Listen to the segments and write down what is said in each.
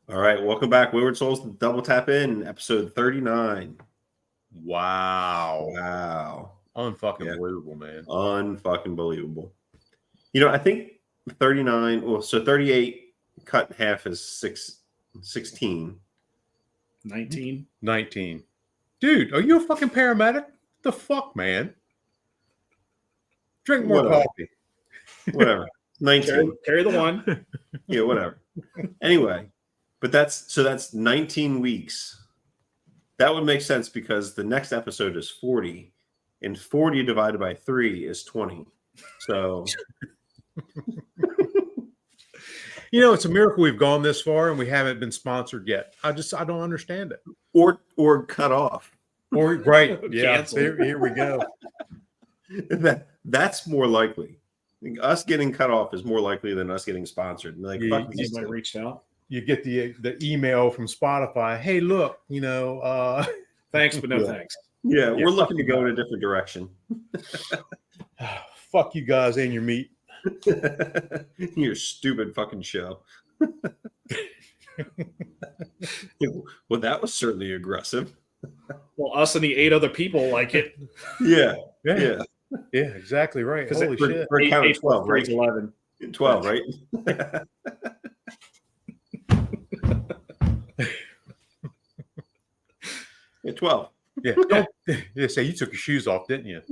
All right, welcome back, Wayward Souls. Double Tap In, episode 39. Wow. Yeah, Believable, man. unfucking believable. I think 39. Well, so 38 cut in half is 16. 19. 19. Dude, are you a fucking paramedic? The fuck, man? Drink more Whatever. coffee. Whatever. 19. Carry the one. Yeah, whatever. Anyway, but that's 19 weeks. That would make sense because the next episode is 40, and 40 divided by 3 is 20. So It's a miracle we've gone this far and we haven't been sponsored yet. I don't understand it. or cut off. Or right. Yeah. Canceled. Here we go. That's more likely. Us getting cut off is more likely than us getting sponsored. Like, fuck these Anybody two. reached out? You get the email from Spotify. Hey, look, Thanks, but no Yeah. thanks. Yeah, Yeah, we're looking to go in a different direction. fuck you guys and your meat. Your stupid fucking show. Well, that was certainly aggressive. Well, us and the 8 other people like it. Yeah, Yeah. yeah. Yeah, exactly right. 'Cause Holy shit. We're counting 8 plus 12, 3 right? is 11. 12, right? Yeah, 12. Yeah. Yeah, say you took your shoes off, didn't you?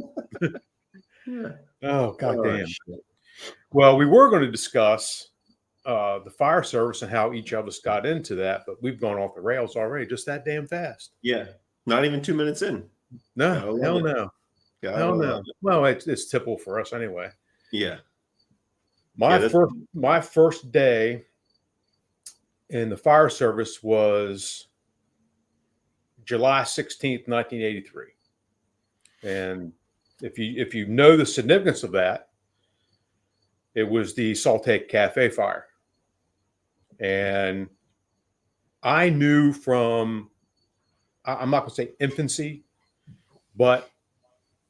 Yeah. Oh, goddamn. shit. Well, we were going to discuss the fire service and how each of us got into that, but we've gone off the rails already just that damn fast. Yeah, not even 2 minutes in. No, Gotta love hell it. no. Gotta Hell no. love it. Well, it's typical for us anyway. Yeah. My first day in the fire service was July 16th, 1983. And if you know the significance of that, it was the Saltake Cafe fire. And I knew from, I'm not going to say infancy, but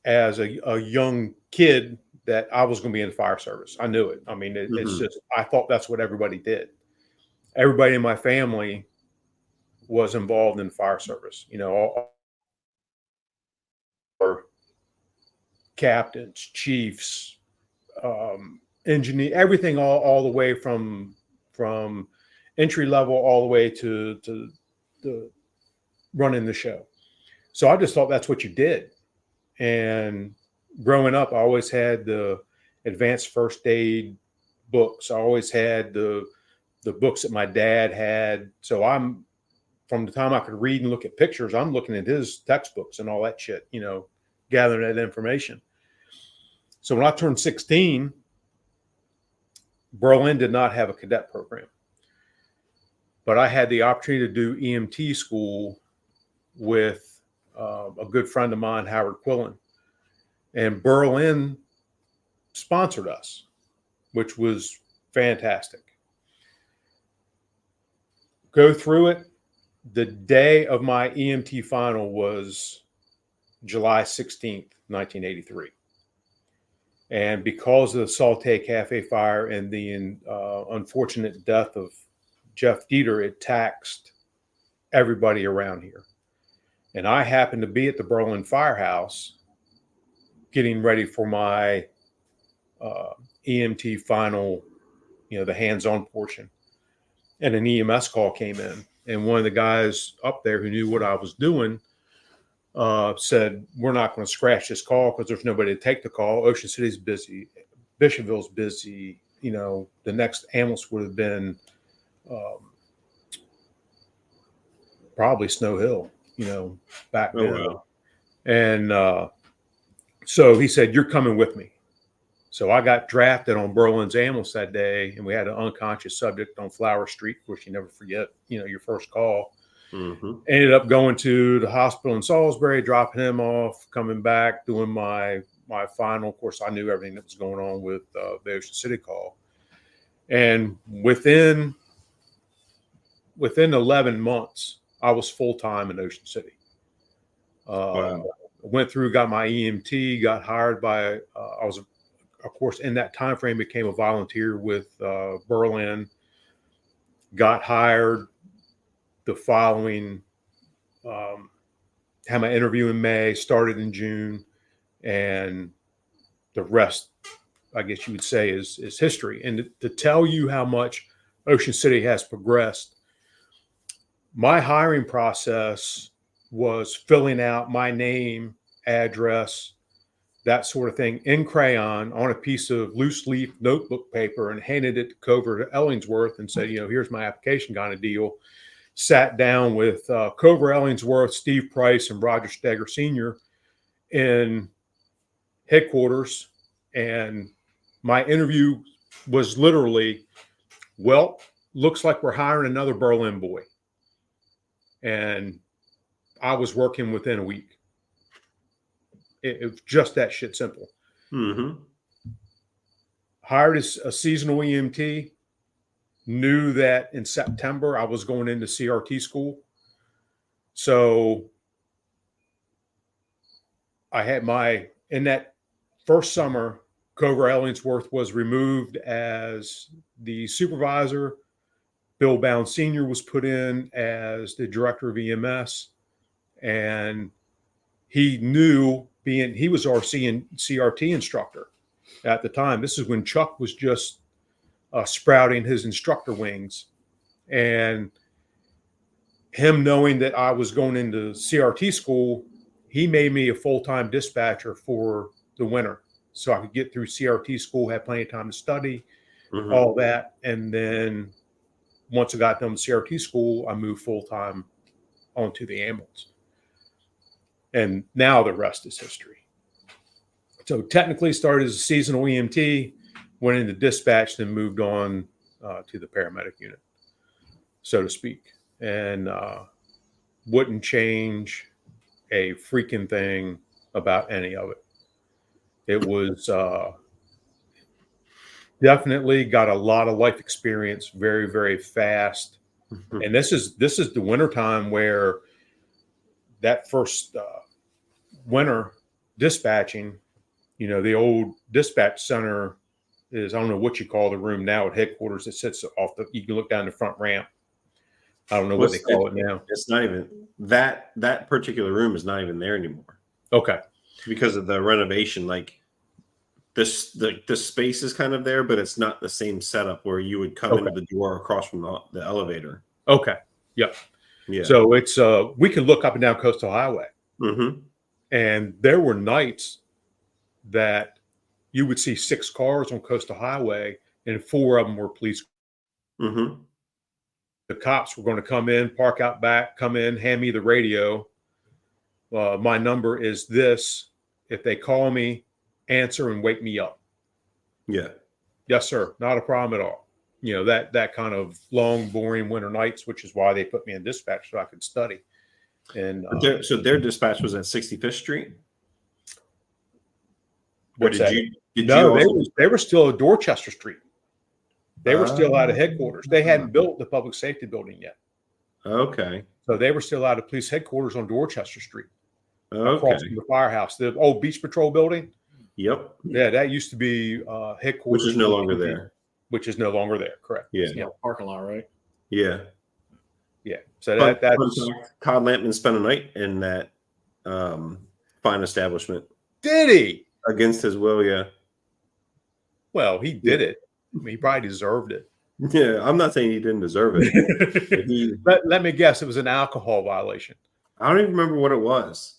as a young kid that I was going to be in the fire service. I knew it. I mean, it's just, I thought that's what everybody did. Everybody in my family was involved in the fire service, all captains, chiefs, engineer, everything, all the way from entry level all the way to running the show. So I just thought that's what you did. And growing up, I always had the advanced first aid books. I always had the books that my dad had. So I'm, from the time I could read and look at pictures, I'm looking at his textbooks and all that shit, gathering that information. So when I turned 16, Berlin did not have a cadet program, but I had the opportunity to do EMT school with a good friend of mine, Howard Quillen, and Berlin sponsored us, which was fantastic. Go through it. The day of my EMT final was July 16th, 1983. And because of the Saltake Cafe fire and the unfortunate death of Jeff Dieter, it taxed everybody around here. And I happened to be at the Berlin Firehouse getting ready for my EMT final, the hands-on portion. And an EMS call came in. And one of the guys up there who knew what I was doing said, we're not going to scratch this call because there's nobody to take the call. Ocean City's busy. Bishopville's busy. The next ambulance would have been probably Snow Hill, back then. Wow. And so he said, you're coming with me. So I got drafted on Berlin's ambulance that day, and we had an unconscious subject on Flower Street, which you never forget, your first call. Mm-hmm. Ended up going to the hospital in Salisbury, dropping him off, coming back, doing my final. Of course, I knew everything that was going on with the Ocean City call. And within 11 months, I was full-time in Ocean City. Wow. Went through, got my EMT, got hired by, I was, of course, in that time frame, became a volunteer with Berlin, got hired, the following, had my interview in May, started in June, and the rest, I guess you would say, is history. And to tell you how much Ocean City has progressed, my hiring process was filling out my name, address, that sort of thing in crayon on a piece of loose leaf notebook paper and handed it to Cover Ellingsworth and said, here's my application kind of deal. Sat down with Cover Ellingsworth, Steve Price, and Roger Steger Sr. in headquarters. And my interview was literally, well, looks like we're hiring another Berlin boy. And I was working within a week. It was just that shit simple. Mm-hmm. Hired as a seasonal EMT. Knew that in September I was going into CRT school. So I had in that first summer, Cover Ellingsworth was removed as the supervisor. Bill Bound Sr. was put in as the director of EMS. And he knew, he was our CRT instructor at the time. This is when Chuck was just sprouting his instructor wings. And him knowing that I was going into CRT school, he made me a full-time dispatcher for the winter. So I could get through CRT school, have plenty of time to study, all that. And then once I got done with CRT school, I moved full-time onto the ambulance. And now the rest is history. So technically started as a seasonal EMT, went into dispatch, then moved on to the paramedic unit, so to speak. And wouldn't change a freaking thing about any of it. It was definitely got a lot of life experience very, very fast. And this is the wintertime where that first winter dispatching, the old dispatch center is, I don't know what you call the room now at headquarters that sits off you can look down the front ramp. I don't know what they call it now. It's not even that particular room is not even there anymore. Okay. Because of the renovation, like the space is kind of there, but it's not the same setup where you would come into the door across from the elevator. Okay. Yep. Yeah. So it's we could look up and down Coastal Highway. Mm-hmm. And there were nights that you would see 6 cars on Coastal Highway and 4 of them were police. Mm-hmm. The cops were going to come in, park out back, come in, hand me the radio. My number is this. If they call me, answer and wake me up. Yeah. Yes, sir. Not a problem at all. That kind of long, boring winter nights, which is why they put me in dispatch so I could study. And so their dispatch was at 65th Street. Or they were still at Dorchester Street. They were still out of headquarters. They hadn't built the public safety building yet. Okay. So they were still out of police headquarters on Dorchester Street. Okay. Across from the firehouse, the old Beach Patrol building. Yep. Yeah, that used to be headquarters. Which is no longer there. Which is no longer there, correct. Yeah. Parking lot, right? Yeah. Yeah. So that's Todd Lampman spent a night in that fine establishment. Did he? Against his will, yeah. Well, he did it. I mean, he probably deserved it. Yeah, I'm not saying he didn't deserve it. Let me guess, it was an alcohol violation. I don't even remember what it was.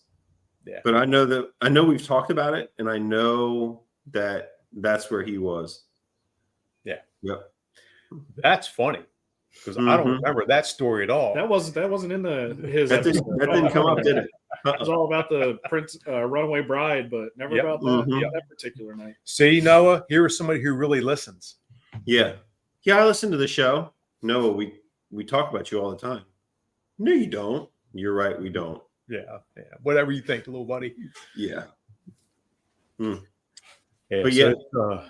Yeah. But I know we've talked about it, and I know that's where he was. Yeah. Yep. That's funny. Because I don't remember that story at all. That wasn't in his that didn't come up, did it? It was all about the Prince Runaway Bride, but never about that particular night. See, Noah, here is somebody who really listens. Yeah. I listen to the show. Noah, we talk about you all the time. No, you don't. You're right, we don't. Yeah. Whatever you think, little buddy. Yeah. Yeah, but so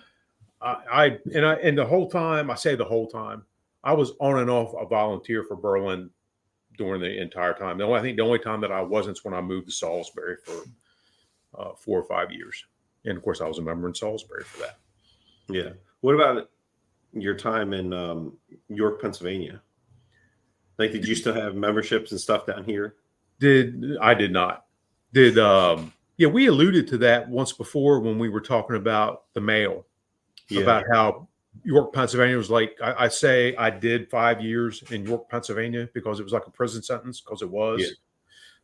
and the whole time, I was on and off a volunteer for Berlin during the entire time. I think the only time that I wasn't is when I moved to Salisbury for 4 or 5 years. And of course I was a member in Salisbury for that. Yeah. What about your time in York, Pennsylvania? Like, did you still have memberships and stuff down here? I did not. Yeah, we alluded to that once before when we were talking about the mail, about how York, Pennsylvania was like, I say I did 5 years in York, Pennsylvania because it was like a prison sentence, because it was. Yeah.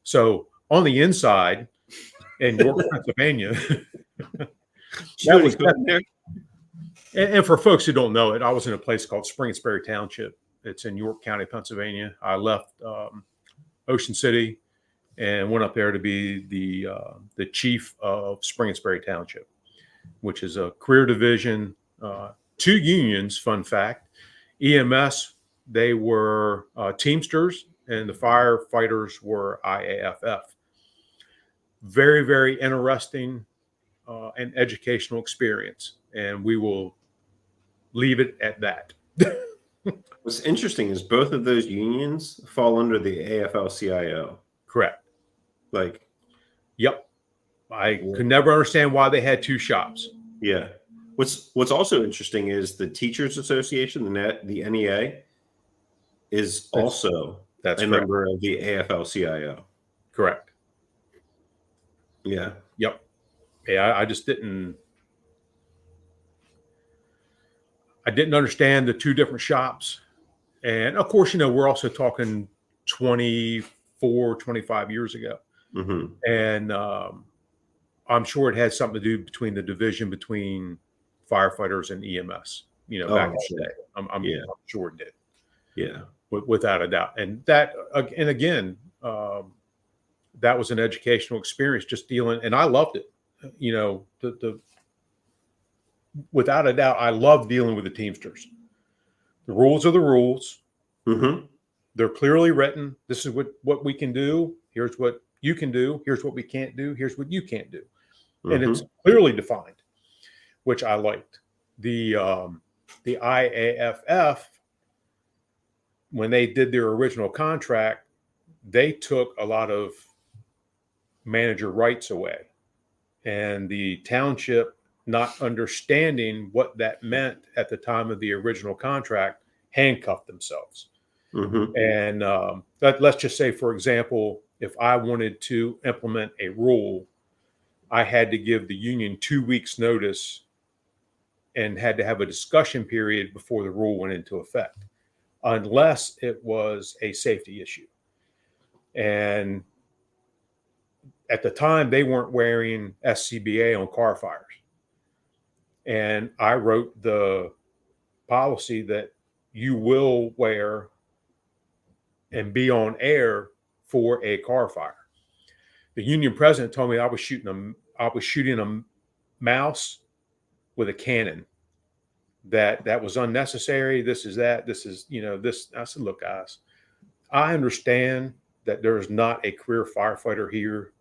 So on the inside in York, Pennsylvania, That was there. and for folks who don't know it, I was in a place called Spring-Sperry Township. It's in York County, Pennsylvania. I left Ocean City and went up there to be the chief of Spring-Sperry Township, which is a career division, 2 unions. Fun fact: EMS, they were Teamsters, and the firefighters were IAFF. Very, very interesting and educational experience, and we will leave it at that. What's interesting is both of those unions fall under the AFL-CIO. Correct. Like, yep. I could never understand why they had 2 shops. Yeah. What's also interesting is the Teachers Association, the NEA, is also a member of the AFL-CIO. Correct. Yeah. Yep. Yeah, I just didn't understand the 2 different shops. And of course, we're also talking 24, 25 years ago. Mm-hmm. And I'm sure it had something to do between the division between firefighters and EMS, back in the day. I'm sure it did. Yeah. Without a doubt. And that, and again, that was an educational experience, just dealing, and I loved it. Without a doubt, I love dealing with the Teamsters. The rules are the rules. Mm-hmm. They're clearly written. This is what we can do. Here's what you can do. Here's what we can't do. Here's what you can't do. Mm-hmm. And it's clearly defined, which I liked. The IAFF, when they did their original contract, they took a lot of manager rights away. And the township, not understanding what that meant at the time of the original contract, handcuffed themselves. Mm-hmm. And let's just say, for example, if I wanted to implement a rule, I had to give the union 2 weeks notice and had to have a discussion period before the rule went into effect, unless it was a safety issue. And at the time, they weren't wearing SCBA on car fires. And I wrote the policy that you will wear and be on air for a car fire. The union president told me I was shooting a mouse with a cannon. That was unnecessary. This is this. I said, look, guys, I understand that there is not a career firefighter here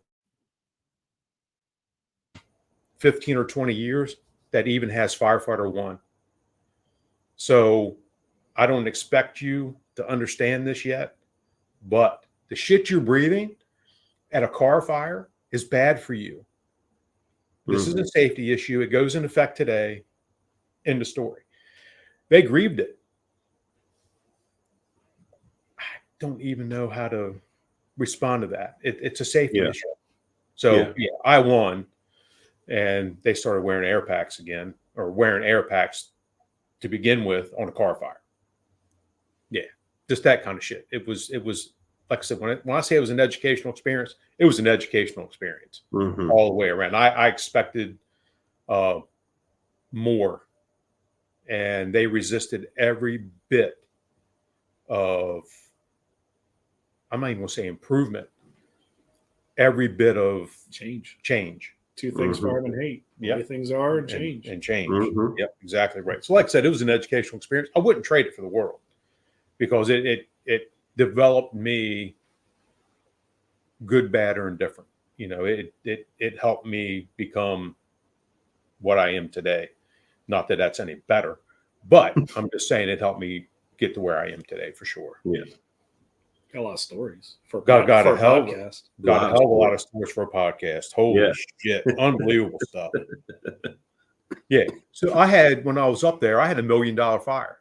15 or 20 years that even has firefighter 1. So I don't expect you to understand this yet, but the shit you're breathing at a car fire is bad for you. This is a safety issue. It goes into effect today. End of story. They grieved it. I don't even know how to respond to that. It's a safety issue. So I won. And they started wearing air packs again, or wearing air packs to begin with on a car fire. Yeah, just that kind of shit. It was like I said, when I say it was an educational experience, it was an educational experience all the way around. I expected more, and they resisted every bit of, I'm not even going to say improvement, every bit of change. 2 things farm and hate. The way things are and change. And change. Yep, exactly right. So like I said, it was an educational experience. I wouldn't trade it for the world, because it developed me good, bad, or indifferent. It helped me become what I am today. Not that that's any better, but I'm just saying it helped me get to where I am today for sure. Yeah. Got a lot of stories for got a hell podcast. Got a hell of a lot of stories for a podcast. Holy shit. Unbelievable stuff. Yeah. So when I was up there, I had $1 million fire.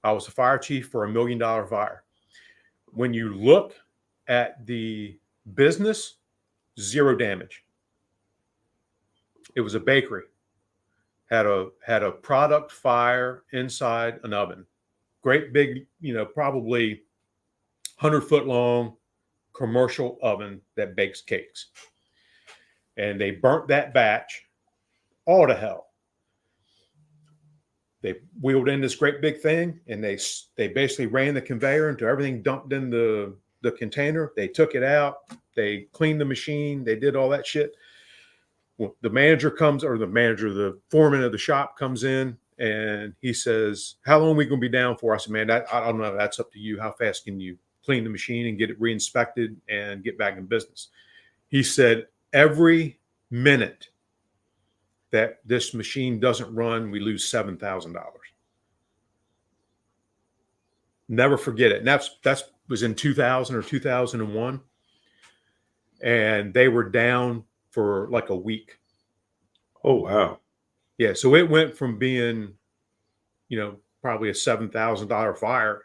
I was a fire chief for $1 million fire. when you look at the business, zero damage. It was a bakery. Had a product fire inside an oven. Great big, probably 100-foot long commercial oven that bakes cakes. And they burnt that batch all to hell. They wheeled in this great big thing, and they basically ran the conveyor until everything dumped in the container. They took it out. They cleaned the machine. They did all that shit. Well, the foreman of the shop comes in, and he says, "How long are we going to be down for?" I said, "Man, I don't know. That's up to you. How fast can you clean the machine and get it re-inspected and get back in business?" He said, "Every minute that this machine doesn't run, we lose $7,000. Never forget it." And that was in 2000 or 2001. And they were down for like a week. Oh, wow. Yeah. So it went from being, probably a $7,000 fire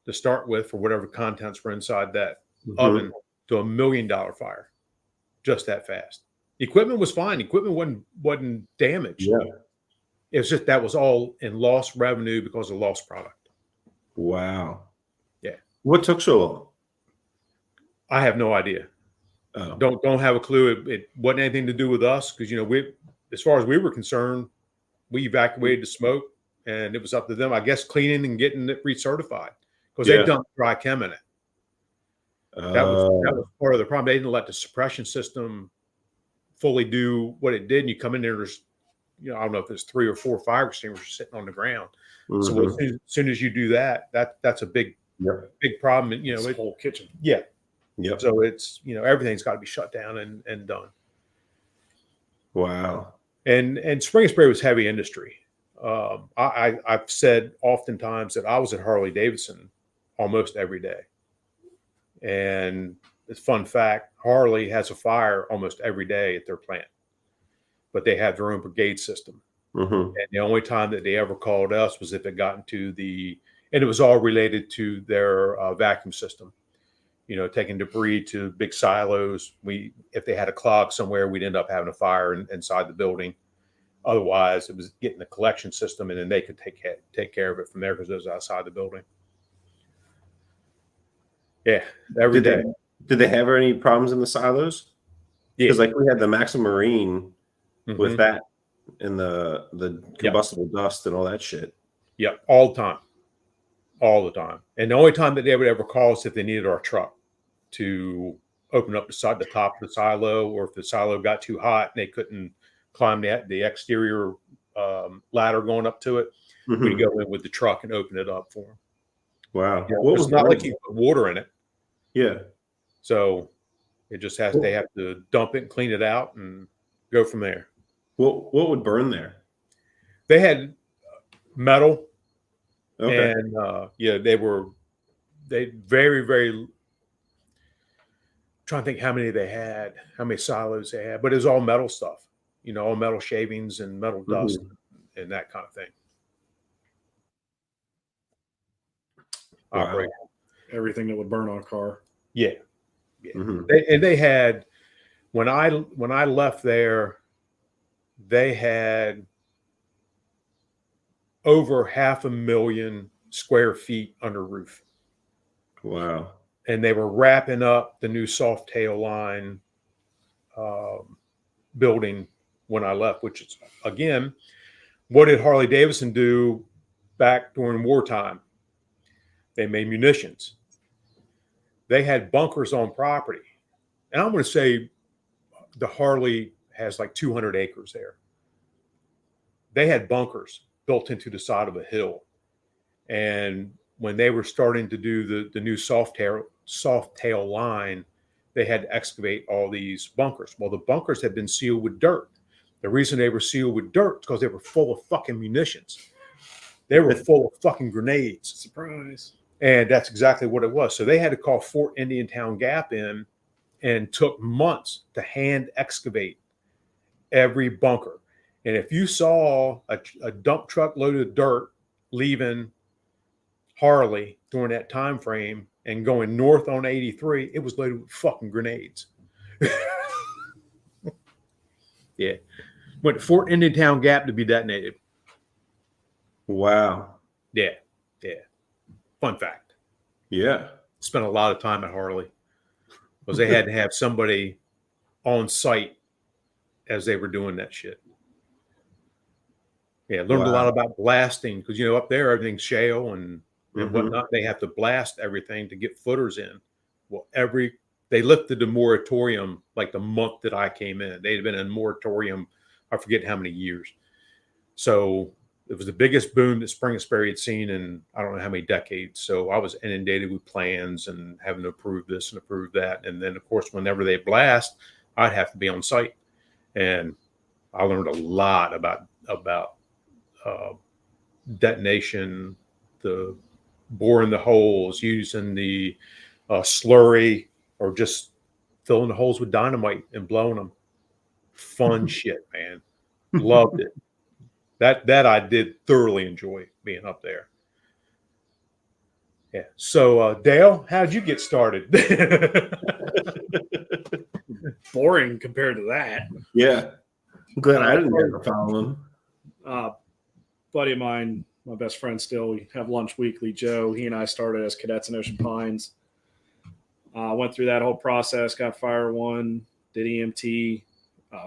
to start with for whatever contents were inside that oven to $1 million fire just that fast. Equipment was fine. Equipment wasn't damaged. Yeah. It was just that was all in lost revenue because of lost product. Wow. Yeah. What took so long? I have no idea. Oh. Don't have a clue. It wasn't anything to do with us because as far as we were concerned, we evacuated the smoke, and it was up to them, I guess, cleaning and getting it recertified because they dumped dry chem in it. That was part of the problem. They didn't let the suppression system fully do what it did. And you come in there's, I don't know if there's 3 or 4 fire extinguishers sitting on the ground. So as soon as you do that's a big problem. It's a whole kitchen. Yeah. Yep. So it's, everything's got to be shut down and done. Wow. And spring spray was heavy industry. I've said oftentimes that I was at Harley Davidson almost every day. And it's a fun fact, Harley has a fire almost every day at their plant, but they have their own brigade system. And the only time that they ever called us was if it got into and it was all related to their vacuum system. Taking debris to big silos. If they had a clog somewhere, we'd end up having a fire inside the building. Otherwise, it was getting the collection system, and then they could take care of it from there because it was outside the building. Yeah, every day. Did they have any problems in the silos? Yeah, because we had the Maxim Marine with that and the combustible dust and all that shit. Yep, all the time. And the only time that they would ever call us if they needed our truck to open up the top of the silo, or if the silo got too hot and they couldn't climb the exterior ladder going up to it, we'd go in with the truck and open it up for them. Wow. It's not like you put water in it. Yeah. So it just they have to dump it and clean it out and go from there. What would burn there? They had metal. Okay. And they very, very, trying to think how many silos they had, but it was all metal stuff, all metal shavings and metal dust and that kind of thing. Wow. Operate Everything that would burn on a car. Yeah. They had, when I left there, they had over 500,000 square feet under roof. Wow. And they were wrapping up the new soft tail line building when I left, which is, again, what did Harley Davidson do back during wartime? They made munitions. They had bunkers on property. And I'm going to say the Harley has like 200 acres there. They had bunkers built into the side of a hill. And when they were starting to do the new soft tail line, they had to excavate all these bunkers. Well, the bunkers had been sealed with dirt. The reason they were sealed with dirt is because they were full of fucking munitions. They were full of fucking grenades. Surprise. And that's exactly what it was. So they had to call Fort Indiantown Gap in, and took months to hand excavate every bunker. And if you saw a dump truck loaded of dirt leaving Harley during that time frame and going north on 83, it was loaded with fucking grenades. Yeah. Went to Fort Indiantown Gap to be detonated. Wow. Yeah. Fun fact. Yeah. Spent a lot of time at Harley because they had to have somebody on site as they were doing that shit. Yeah, learned a lot about blasting because, up there, everything's shale and whatnot. They have to blast everything to get footers in. Well, they lifted the moratorium like the month that I came in. They'd been in moratorium, I forget how many years. So it was the biggest boom that Spring Sperry had seen in I don't know how many decades. So I was inundated with plans and having to approve this and approve that. And then, of course, whenever they blast, I'd have to be on site. And I learned a lot about detonation, the boring the holes, using the slurry, or just filling the holes with dynamite and blowing them. Fun shit, man. Loved it. That I did thoroughly enjoy being up there. Yeah. So, Dale, how'd you get started? Boring compared to that. Yeah. I'm glad I didn't ever follow him. Buddy of mine, my best friend still, we have lunch weekly, Joe. He and I started as cadets in Ocean Pines. Went through that whole process, got Fire 1, did EMT,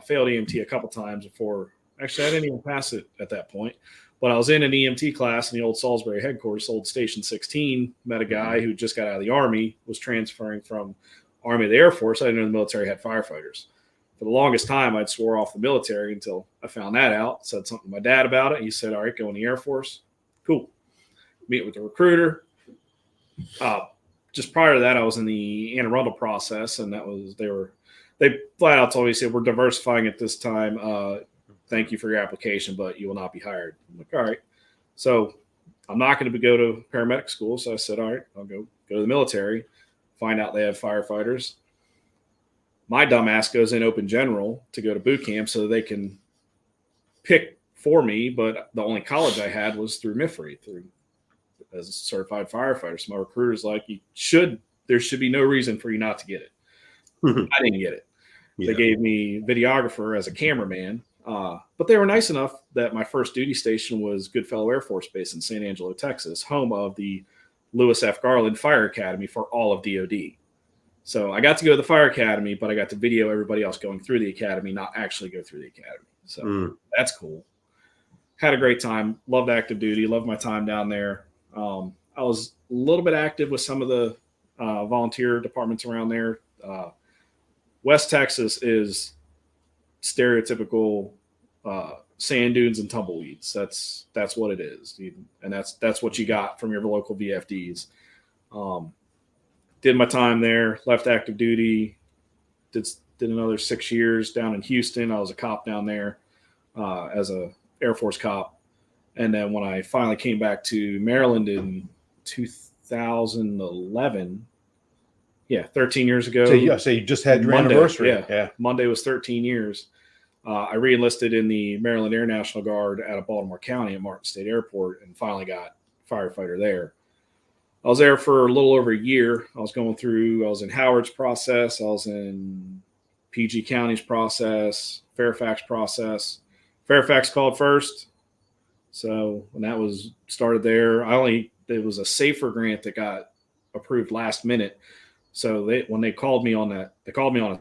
failed EMT a couple times before. Actually, I didn't even pass it at that point. But I was in an EMT class in the old Salisbury headquarters, old Station 16, met a guy who just got out of the Army, was transferring from Army to the Air Force. I didn't know the military had firefighters. For the longest time, I'd swore off the military until I found that out. Said something to my dad about it. He said, all right, go in the Air Force. Cool. Meet with the recruiter. Just prior to that, I was in the Anne Arundel process, and they flat out told me, said, we're diversifying at this time. Thank you for your application, but you will not be hired. I'm like, all right. So I'm not going to go to paramedic school. So I said, all right, I'll go to the military, find out they have firefighters. My dumbass goes in open general to go to boot camp so they can pick for me. But the only college I had was through MIFRE, as a certified firefighter. So my recruiter's like, there should be no reason for you not to get it. I didn't get it. Yeah. They gave me videographer as a cameraman. But they were nice enough that my first duty station was Goodfellow Air Force Base in San Angelo, Texas, home of the Lewis F. Garland Fire Academy for all of DOD. So I got to go to the Fire Academy, but I got to video everybody else going through the academy, not actually go through the academy. So that's cool. Had a great time. Loved active duty. Loved my time down there. I was a little bit active with some of the volunteer departments around there. West Texas is stereotypical sand dunes and tumbleweeds. That's what it is, and that's what you got from your local VFDs. Did my time there, left active duty, did another 6 years down in Houston. I was a cop down there as a Air Force cop, and then when I finally came back to Maryland in 2011, 13 years ago. So you just had your anniversary. Yeah, Monday was 13 years. I re-enlisted in the Maryland Air National Guard out of Baltimore County at Martin State Airport and finally got firefighter there. I was there for a little over a year. I was in Howard's process. I was in PG County's process, Fairfax process. Fairfax called first. So when that was started there, it was a SAFER grant that got approved last minute. So when they called me on that, they called me on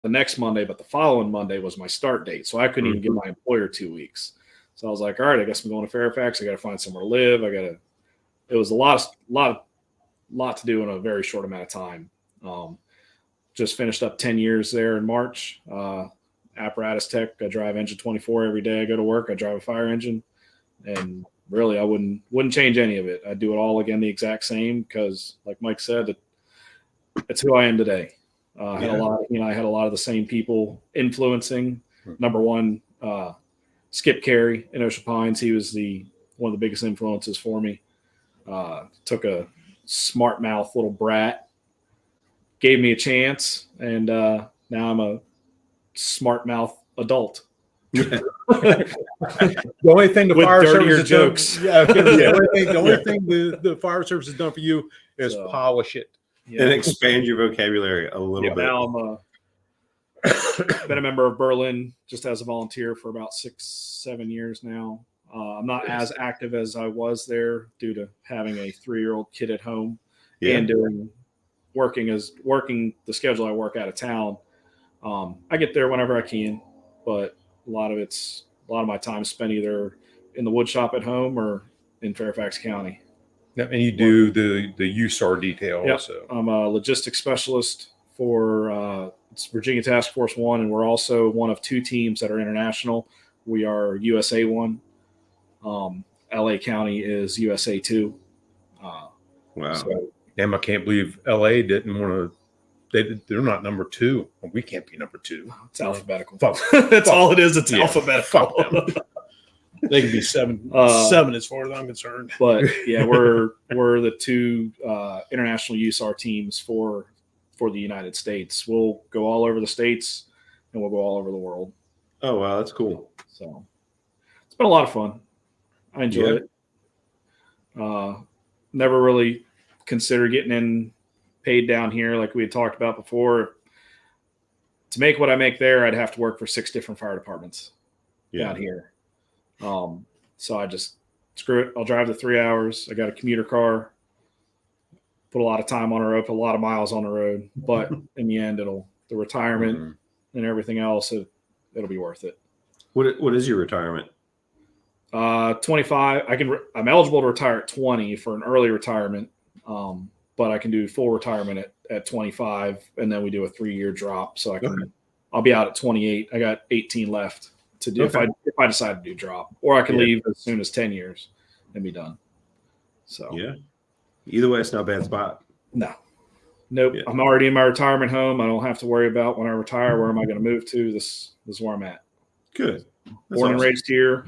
the next Monday, but the following Monday was my start date. So I couldn't even give my employer 2 weeks. So I was like, all right, I guess I'm going to Fairfax. I got to find somewhere to live. It was a lot to do in a very short amount of time. Just finished up 10 years there in March. Apparatus tech. I drive engine 24 every day. I go to work. I drive a fire engine, and really, I wouldn't change any of it. I'd do it all again the exact same because, like Mike said, it's who I am today. I had a lot of the same people influencing. Number one, Skip Carey in Ocean Pines. He was one of the biggest influences for me. Took a smart mouth little brat, gave me a chance, and now I'm a smart mouth adult. The only thing the With fire dirtier service has jokes. done, yeah, the only thing the fire service has done for you is So, polish it. And expand your vocabulary a little Yeah. bit. Now I'm been a member of Berlin just as a volunteer for about 6-7 years now. I'm not as active as I was there due to having a 3-year-old kid at home and working the schedule I work out of town. I get there whenever I can, but a lot of my time spent either in the wood shop at home or in Fairfax County. And you do the USAR detail Yep. also. I'm a logistics specialist for it's Virginia Task Force 1, and we're also one of 2 teams that are international. We are USA 1. LA County is USA 2. Wow. So, Damn, I can't believe LA didn't want to. They're not number 2. Well, we can't be number 2. it's alphabetical. Fuck. That's all it is. It's Yeah. alphabetical. Fuck them. They can be 7 as far as I'm concerned. But yeah, we're the 2 international USAR teams for the United States. We'll go all over the states and we'll go all over the world. Oh, wow. That's cool. So it's been a lot of fun. I enjoy Yeah. it. Never really considered getting in paid down here like we had talked about before. To make what I make there, I'd have to work for 6 different fire departments down here. So I just screw it. I'll drive the 3 hours. I got a commuter car. Put a lot of time on the road, put a lot of miles on the road. But in the end, the retirement and everything else, it'll be worth it. What is your retirement? 25. I'm eligible to retire at 20 for an early retirement, but I can do full retirement at 25, and then we do a 3-year drop. So I'll be out at 28. I got 18 left to do if I decide to do drop, or I can leave as soon as 10 years and be done. So either way, it's not a bad spot. Nope. Yeah. I'm already in my retirement home. I don't have to worry about when I retire, where am I going to move to? This is where I'm at. Good. That's Born and awesome. raised here.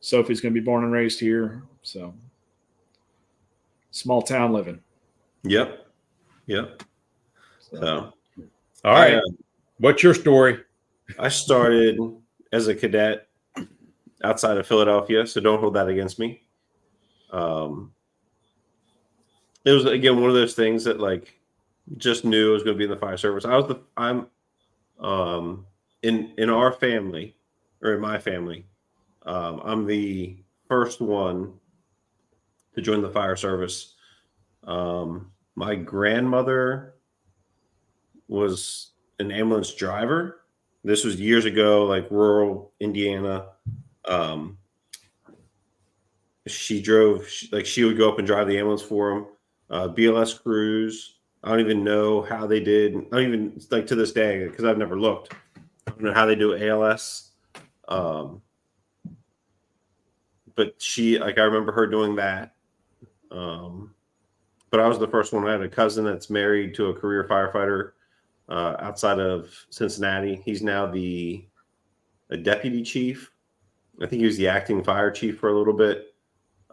Sophie's going to be born and raised here. So small town living. Yep. So, So, All right. What's your story? I started as a cadet outside of Philadelphia, so don't hold that against me. It was, again, one of those things that, like, just knew I was going to be in the fire service. I'm in our family, or in my family, I'm the first one to join the fire service. My grandmother was an ambulance driver. This was years ago, like rural Indiana. She would go up and drive the ambulance for them. BLS crews. I don't even know how they did. I don't even, like, to this day, because I've never looked. I don't know how they do ALS. But I remember her doing that. But I was the first one. I had a cousin that's married to a career firefighter outside of Cincinnati. He's now a deputy chief. I think he was the acting fire chief for a little bit.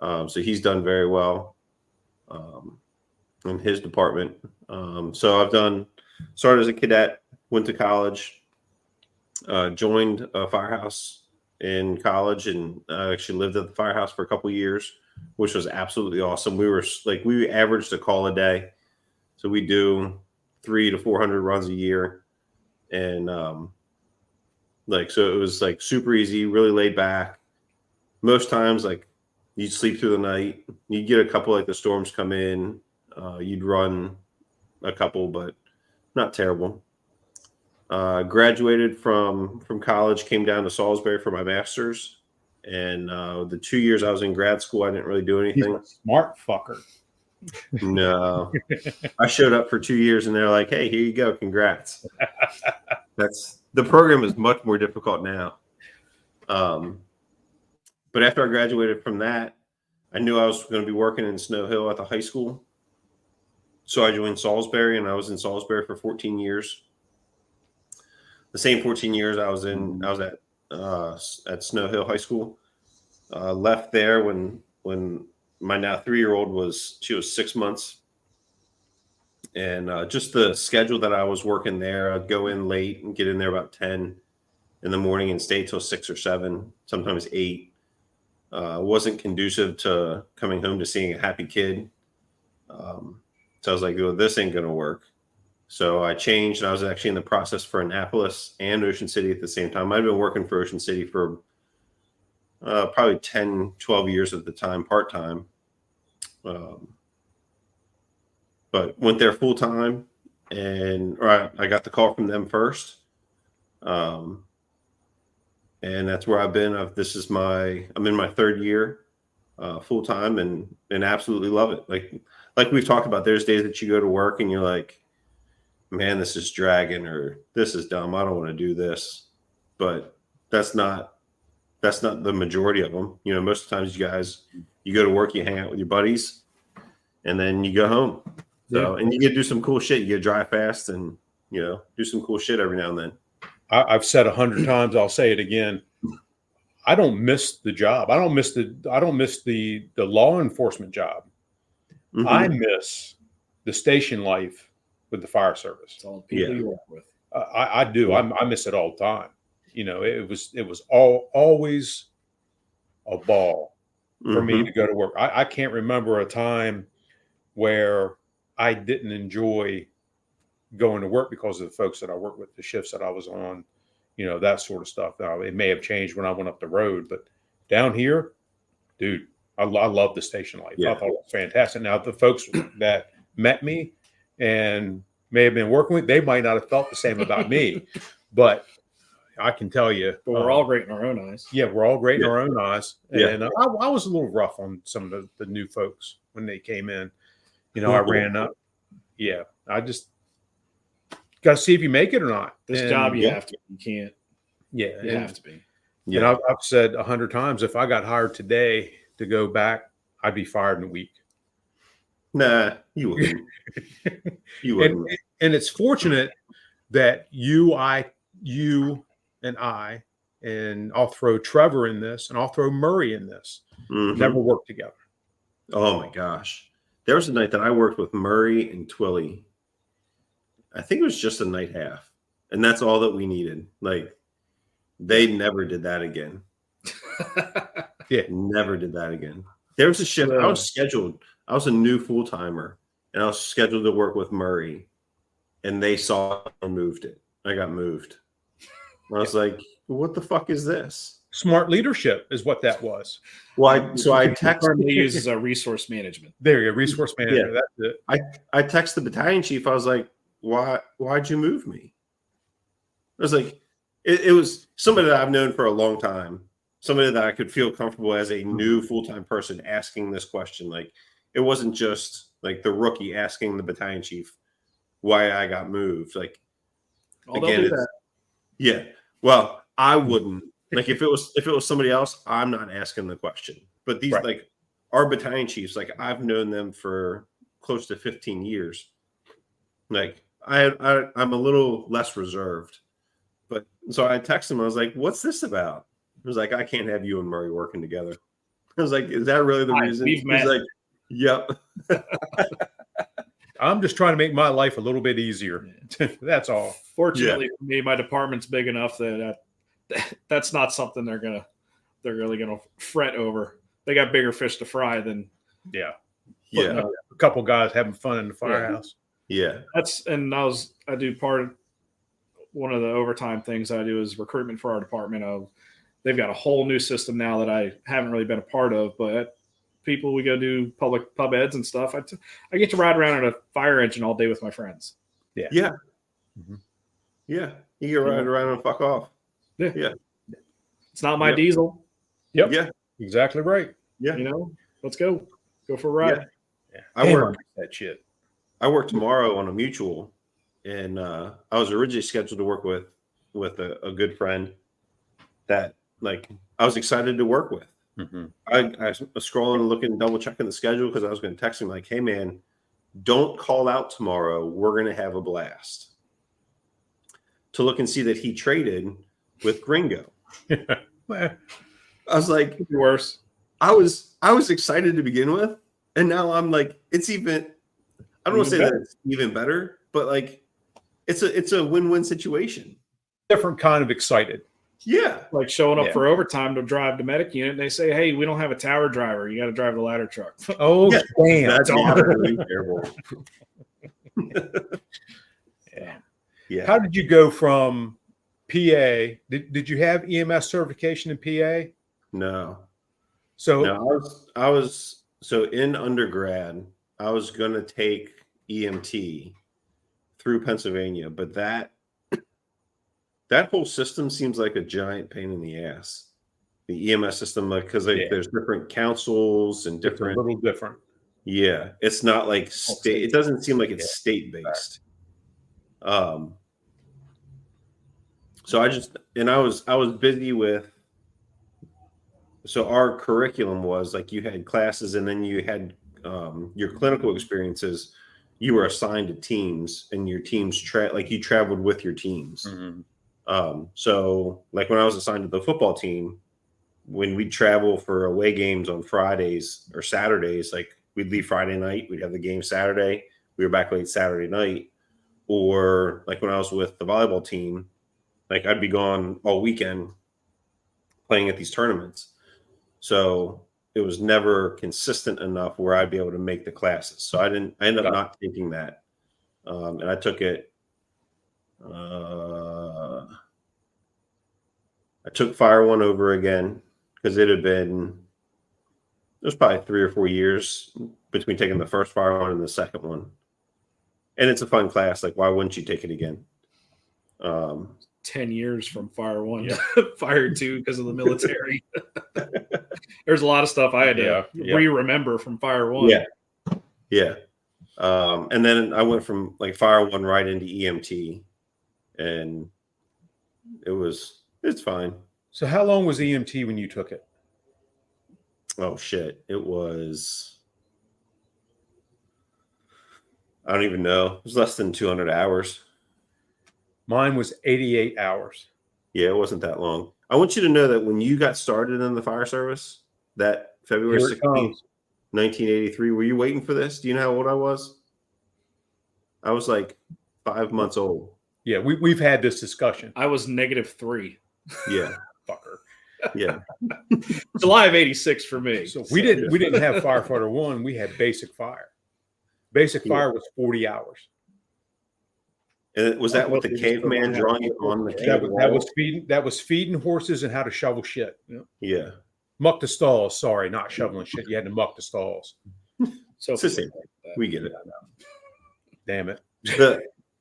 So he's done very well in his department. So started as a cadet, went to college, joined a firehouse in college, and actually lived at the firehouse for a couple of years, which was absolutely awesome. We averaged a call a day. So we do 300 to 400 runs a year. And so it was like super easy, really laid back. Most times, like, you'd sleep through the night. You'd get a couple, like the storms come in. You'd run a couple, but not terrible. Graduated from college, came down to Salisbury for my master's. And the 2 years I was in grad school, I didn't really do anything. He's a smart fucker. No. I showed up for 2 years and they're like, hey, here you go. Congrats. The program is much more difficult now. But after I graduated from that, I knew I was going to be working in Snow Hill at the high school. So I joined Salisbury, and I was in Salisbury for 14 years. The same 14 years I was at Snow Hill High School. Left there when my now 3-year-old was 6 months. And just the schedule that I was working there, I'd go in late and get in there about 10. in the morning and stay till 6 or 7, sometimes 8. Wasn't conducive to coming home to seeing a happy kid. So I was like, oh, this ain't going to work. So I changed, and I was actually in the process for Annapolis and Ocean City at the same time. I'd been working for Ocean City for probably 10, 12 years at the time, part-time. But went there full-time, and I got the call from them first. And that's where I've been. I'm in my 3rd year full-time, and absolutely love it. Like we've talked about, there's days that you go to work and you're like, man, this is dragging, or this is dumb. I don't want to do this. But that's not the majority of them. You know, most of the times you go to work, you hang out with your buddies, and then you go home. So, and you get to do some cool shit. You get to drive fast and, you know, do some cool shit every now and then. I've said 100 times, I'll say it again. I don't miss the job. I don't miss the law enforcement job. Mm-hmm. I miss the station life with the fire service. It's all the people you work with. I do. I miss it all the time. You know, it was always a ball for me to go to work. I can't remember a time where I didn't enjoy going to work because of the folks that I work with, the shifts that I was on, you know, that sort of stuff. Now, it may have changed when I went up the road, but down here, dude, I love the station life. Yeah. I thought it was fantastic. Now, the folks that met me and may have been working with, they might not have felt the same about me, but I can tell you. But we're all great in our own eyes. Yeah, we're all great in our own eyes. Yeah. And I was a little rough on some of the new folks when they came in. You know, I ran up. Yeah, I just got to see if you make it or not. This job, you have to. You can't. Yeah, You have to be. Yeah. And I've said 100 times, if I got hired today to go back, I'd be fired in a week. Nah, you wouldn't. You wouldn't. And it's fortunate that you and I, and I'll throw Trevor in this, and I'll throw Murray in this, never worked together. Oh my gosh. There was a night that I worked with Murray and Twilly. I think it was just a night half. And that's all that we needed. Like, they never did that again. Yeah. Never did that again. There was a shift. I was scheduled. I was a new full-timer, and I was scheduled to work with Murray. And they saw it and moved it. I got moved. I was like, what the fuck is this? Smart leadership is what that was. Well, I texted. They use as a resource management. There you go, resource manager. Yeah. That's it. I texted the battalion chief. I was like, why'd you move me? I was like, it was somebody that I've known for a long time, somebody that I could feel comfortable as a new full-time person asking this question. Like, it wasn't just like the rookie asking the battalion chief why I got moved. Like, again, yeah. Well, I wouldn't. Like, if it was somebody else, I'm not asking the question. But these, like, our battalion chiefs, like, I've known them for close to 15 years. Like, I'm a little less reserved. But so I texted him. I was like, what's this about? He was like, I can't have you and Murray working together. I was like, is that really the reason? He's like, yep. I'm just trying to make my life a little bit easier. That's all. Fortunately for me, my department's big enough that that's not something they're really gonna fret over. They got bigger fish to fry than a couple guys having fun in the firehouse. Yeah. I do one of the overtime things I do is recruitment for our department. They've got a whole new system now that I haven't really been a part of, but people, we go do public pub eds and stuff. I get to ride around in a fire engine all day with my friends. Yeah. Yeah. Yeah. You get ride around and fuck off. Yeah. Yeah. It's not my diesel. Yep. Yeah. Exactly right. Yeah. You know, let's go for a ride. Yeah. I work that shit. I work tomorrow on a mutual, and I was originally scheduled to work with a good friend that, like, I was excited to work with. I was scrolling and looking, double checking the schedule because I was going to text him like, hey man, don't call out tomorrow. We're going to have a blast. To look and see that he traded with Gringo. I was like, worse. I was excited to begin with, and now I'm like, it's even. I don't want to say that it's even better, but like, it's a win-win situation. Different kind of excited. Yeah. Like showing up Yeah. for overtime to drive the medic unit, and they say, "Hey, we don't have a tower driver. You got to drive the ladder truck." Oh, Yeah. damn. That's absolutely terrible. Yeah. Yeah. How did you go from PA? Did you have EMS certification in PA? No. So No, I was so in undergrad, I was gonna take EMT through Pennsylvania, but that whole system seems like a giant pain in the ass. The EMS system, like because Yeah. there's different councils and it's a different. little different. Yeah, it's not like state. It doesn't seem like it's state based. So I was busy with. So our curriculum was like you had classes and then you had your clinical experiences. You were assigned to teams, and your teams like you traveled with your teams. Mm-hmm. So like when I was assigned to the football team, when we'd travel for away games on Fridays or Saturdays, like we'd leave Friday night, we'd have the game Saturday. We were back late Saturday night. Or like when I was with the volleyball team, like I'd be gone all weekend playing at these tournaments. So it was never consistent enough where I'd be able to make the classes. So I ended up not taking that. And I took it. I took Fire One over again because it was probably 3 or 4 years between taking the first Fire One and the second one. And it's a fun class. Like, why wouldn't you take it again? 10 years from Fire One to Fire Two because of the military. There's a lot of stuff I had to re-remember from Fire One. Yeah. And then I went from like Fire One right into EMT, and it's fine. So how long was EMT when you took it? Oh shit. It was, I don't even know. It was less than 200 hours. Mine was 88 hours. Yeah, it wasn't that long. I want you to know that when you got started in the fire service, that February 16th, 1983, were you waiting for this? Do you know how old I was? I was like 5 months old. Yeah, we've had this discussion. I was -3. Yeah. Fucker. Yeah. July of 86 for me. So we didn't have firefighter one. We had basic fire. Basic fire was 40 hours. And was that with the caveman drawing it on the cave wall? That was feeding horses and how to shovel shit. Yeah. Muck the stalls. Sorry, not shoveling shit. You had to muck the stalls. So it's the same. We get it. Damn it.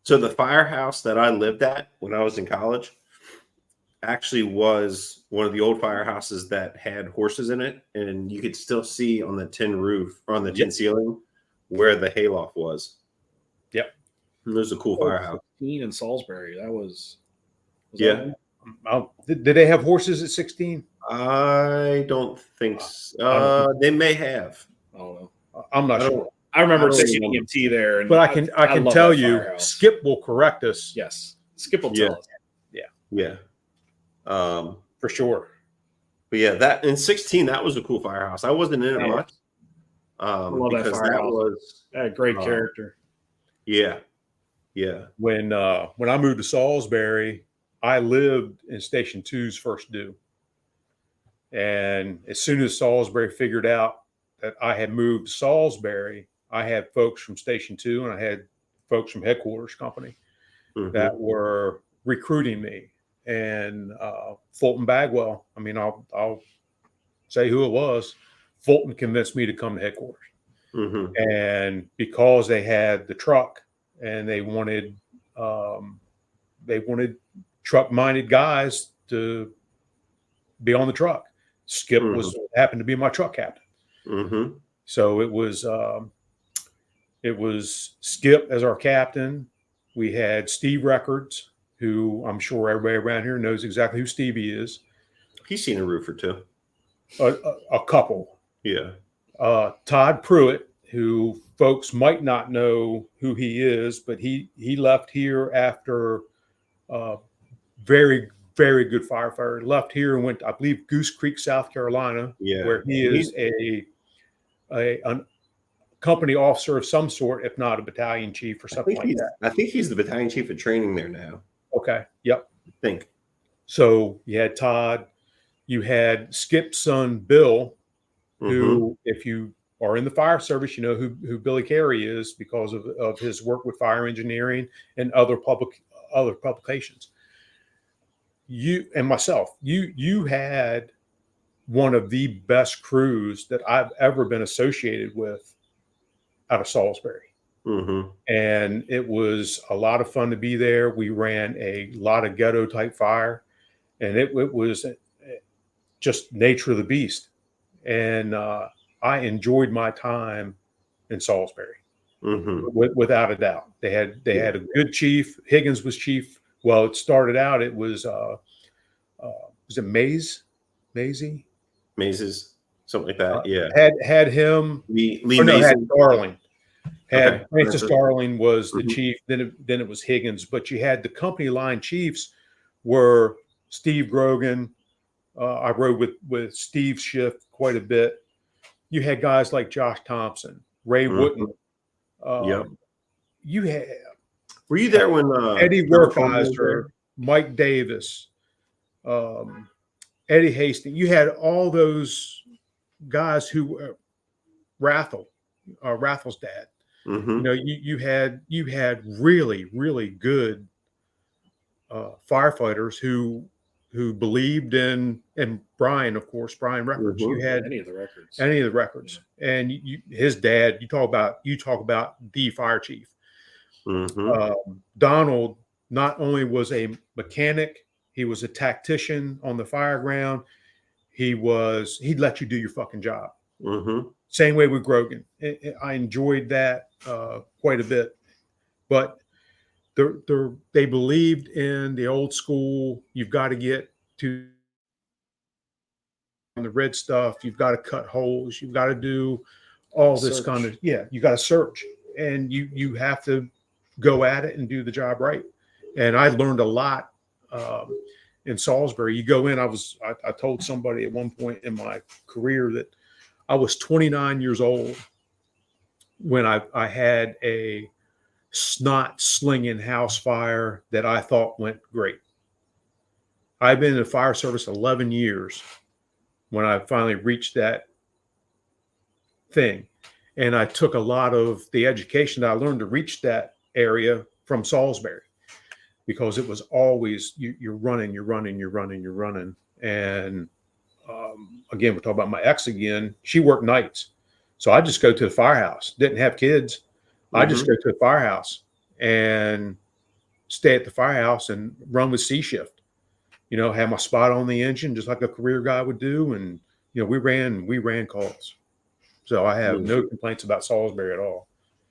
So the firehouse that I lived at when I was in college actually was one of the old firehouses that had horses in it, and you could still see on the tin roof or on the tin ceiling where the hayloft was. Yep. It was a cool firehouse. In Salisbury. That was yeah. Did they have horses at 16? I don't think so. They may have. I don't know. I'm not sure. I remember taking EMT there, and but I can tell you, firehouse. Skip will correct us. Yes, Skip will tell us. Yeah. For sure. But yeah, that in 16, that was a cool firehouse. I wasn't in it much. I love because that firehouse. That great character. Yeah. Yeah. When I moved to Salisbury, I lived in Station 2's first due. And as soon as Salisbury figured out that I had moved to Salisbury, I had folks from Station 2 and I had folks from headquarters company that were recruiting me. And Fulton Bagwell, I mean, I'll say who it was. Fulton convinced me to come to headquarters. And because they had the truck and they wanted truck-minded guys to be on the truck. Skip happened to be my truck captain. So it was Skip as our captain. We had Steve Records, who I'm sure everybody around here knows exactly who Stevie is. He's seen a roof or two. A couple. Yeah. Todd Pruitt, who folks might not know who he is, but he left here after very, very good firefighter. Left here and went, I believe, Goose Creek, South Carolina, where he is a company officer of some sort, if not a battalion chief or something like that. I think he's the battalion chief of training there now. Okay. Yep. I think. So you had Todd, you had Skip's son, Bill, Mhm. who, if you are in the fire service, you know who Billy Carey is because of his work with fire engineering and other publications. You and myself, you had one of the best crews that I've ever been associated with out of Salisbury. Mhm. And it was a lot of fun to be there. We ran a lot of ghetto type fire, and it was just nature of the beast. And I enjoyed my time in Salisbury, Mhm. without a doubt. They had a good chief. Higgins was chief. Well, it started out. It was it Maisie? Mazes, something like that. Yeah. Had him. Lee Oh no, had Mason. Darling. Okay. Francis Darling was the Mhm. chief. Then it was Higgins. But you had the company line chiefs were Steve Grogan. I rode with Steve's shift quite a bit. You had guys like Josh Thompson, Ray Mhm. Wooten. Yep. You had Were you there when Eddie Trevor Coleman was there? Werkheiser, Mike Davis, Eddie Hastings. You had all those guys who Rathel's dad. Mhm. You know, you had really, really good firefighters who believed in, and Brian, of course, Brian Records. Mhm. You had Any of the records. and his dad. You talk about the fire chief. Mhm. Donald not only was a mechanic, he was a tactician on the fire ground. He'd let you do your fucking job. Mhm. Same way with Grogan. I enjoyed that quite a bit, but they believed in the old school. You've got to get to the red stuff. You've got to cut holes. You've got to do all this Search. kind of, you got to search, and you have to go at it and do the job right. And I learned a lot in Salisbury. You go in. I told somebody at one point in my career that I was 29 years old when I had a snot slinging house fire that I thought went great. I've been in the fire service 11 years when I finally reached that thing. And I took a lot of the education that I learned to reach that area from Salisbury, because it was always you're running. And again, we're talking about my ex again. She worked nights. So I just go to the firehouse, didn't have kids. I just go to the firehouse and stay at the firehouse and run with C shift. You know, have my spot on the engine just like a career guy would do. And, you know, we ran calls. So I have no complaints about Salisbury at all.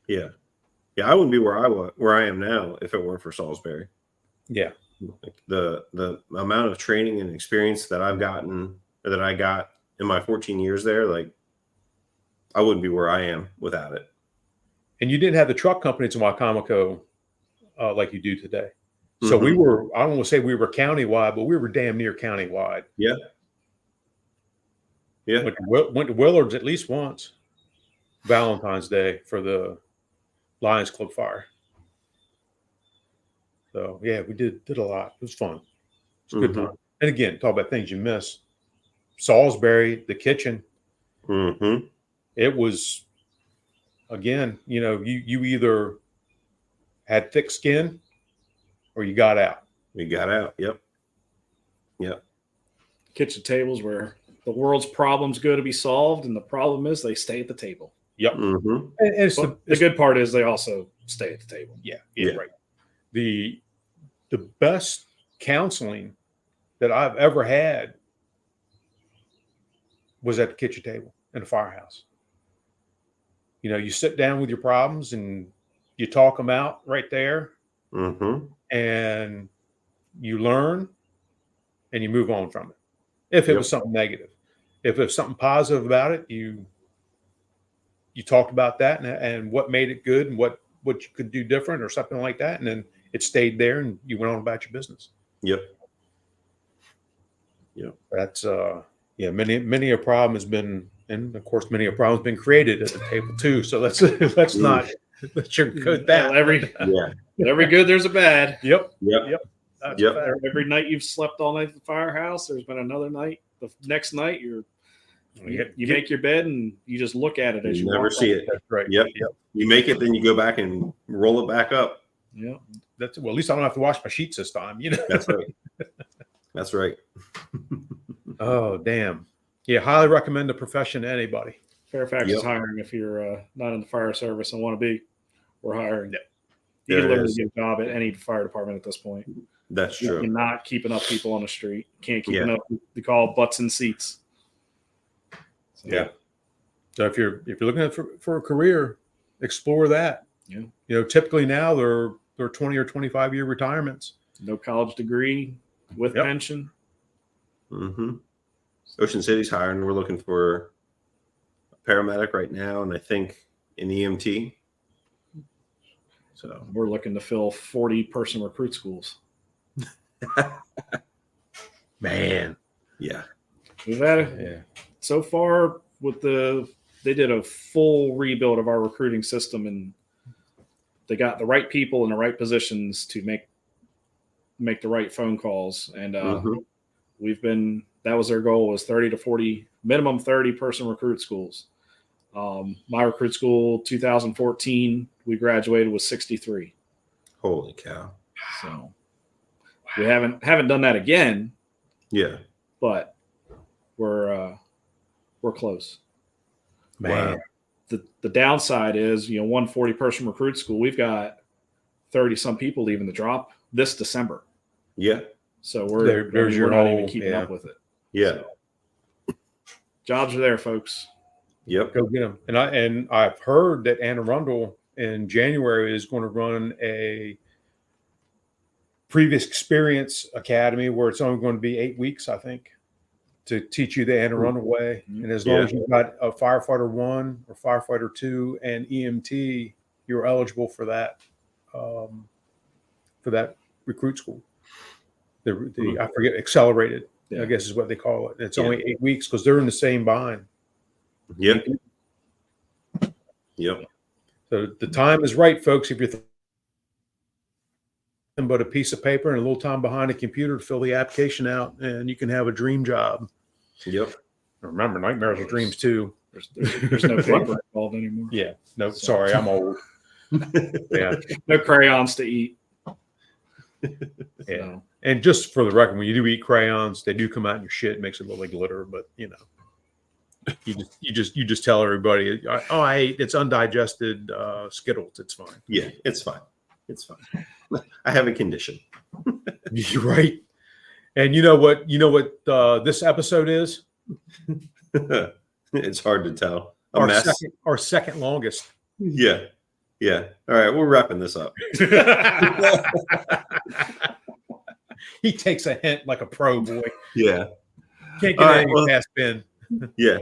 Yeah. Yeah. I wouldn't be where I am now if it weren't for Salisbury. Yeah. Like the amount of training and experience that I got in my 14 years there, like I wouldn't be where I am without it. And you didn't have the truck companies in Wicomico like you do today. So we were, I don't want to say we were countywide, but we were damn near countywide. Yeah. Yeah. Went to Willard's at least once, Valentine's Day, for the Lions Club fire. So yeah, we did a lot. It was fun. It's a good time. And again, talk about things you miss. Salisbury, the kitchen. It was, again, you know, you either had thick skin or you got out. We got out. Yep. Kitchen tables where the world's problems go to be solved, and the problem is they stay at the table. Yep. Mm-hmm. And it's But the good part is they also stay at the table. Yeah, Yeah. right. The best counseling that I've ever had was at the kitchen table in a firehouse. You know, you sit down with your problems and you talk them out right there, Mm-hmm. and you learn and you move on from it. If it was something negative, if it was something positive about it, you talked about that and what made it good and what you could do different or something like that. And then it stayed there and you went on about your business. Yep. That's many a problem has been, and of course many a problem has been created at the table too. So let's not sugarcoat that. Well, every good there's a bad. Yep. That's Yep. a fact. Every night you've slept all night at the firehouse, there's been another night. The next night you make your bed and you just look at it as you never walk see out. it. That's right. Yep. Yep. You make it, then you go back and roll it back up. Yeah. That's well. At least I don't have to wash my sheets this time. That's right. That's right. Oh damn. Yeah. Highly recommend the profession to anybody. Fairfax Yep. is hiring if you're not in the fire service and want to be. We're hiring. Yep. You There can it literally is. get a job at any fire department at this point. That's You're true. not keeping up people on the street. Can't keep Yeah. enough. They call it butts in seats. So, Yeah. So if you're looking for a career, explore that. Yeah. Typically now they're 20 or 25-year retirements. No college degree with Yep. pension. Mm-hmm. Ocean City's hiring. We're looking for a paramedic right now, and I think an EMT. So We're looking to fill 40-person recruit schools. Man. yeah. We've had Yeah. so far they did a full rebuild of our recruiting system, and they got the right people in the right positions to make the right phone calls. And Mhm. that was their goal, was 30 to 40, minimum 30-person recruit schools. My recruit school 2014, we graduated with 63. Holy cow. So we haven't done that again, Yeah. but we're close. Man. Wow. The downside is, 140-person recruit school, we've got 30 some people leaving the drop this December. Yeah. So There's your not even whole- keeping yeah. up with it. Yeah. So, jobs are there, folks. Yep. Go get them. And I've heard that Anne Arundel in January is going to run a previous experience academy where it's only going to be 8 weeks, I think, to teach you the Anne Arundel way. And as long as you've got a firefighter 1 or firefighter 2 and EMT, you're eligible for that recruit school. I forget, accelerated, I guess is what they call it. It's only 8 weeks because they're in the same bind. Yep. Yep. So the time is right, folks. If you're but a piece of paper and a little time behind a computer to fill the application out, and you can have a dream job. Yep. Remember, nightmares are dreams too. There's no paper involved anymore. Yeah. No, sorry, I'm old. Yeah. No crayons to eat. Yeah. So, And just for the record, when you do eat crayons, they do come out in your shit. It makes it look like glitter, but you just tell everybody, oh, I ate it's undigested Skittles. It's fine. Yeah. It's fine. It's fine. I have a condition. You're right. And you know what this episode is? It's hard to tell. A mess. Our second longest. Yeah. Yeah. All right. We're wrapping this up. He takes a hint like a pro boy. Yeah. Can't get All right, any well- past Ben. Yeah.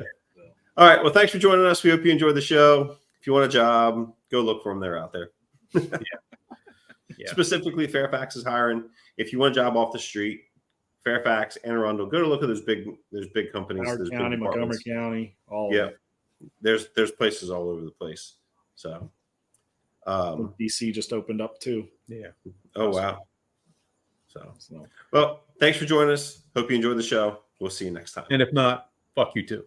All right. Well, thanks for joining us. We hope you enjoyed the show. If you want a job, go look for them. They're out there. Yeah. Specifically, Fairfax is hiring. If you want a job off the street, Fairfax, Anne Arundel, go to look at those big companies. Howard those big County, Montgomery departments. County, all of Yeah. it. There's places all over the place. So, DC just opened up too. Yeah. oh wow. So, So. well, thanks for joining us. Hope you enjoyed the show. We'll see you next time. And if not, fuck you too.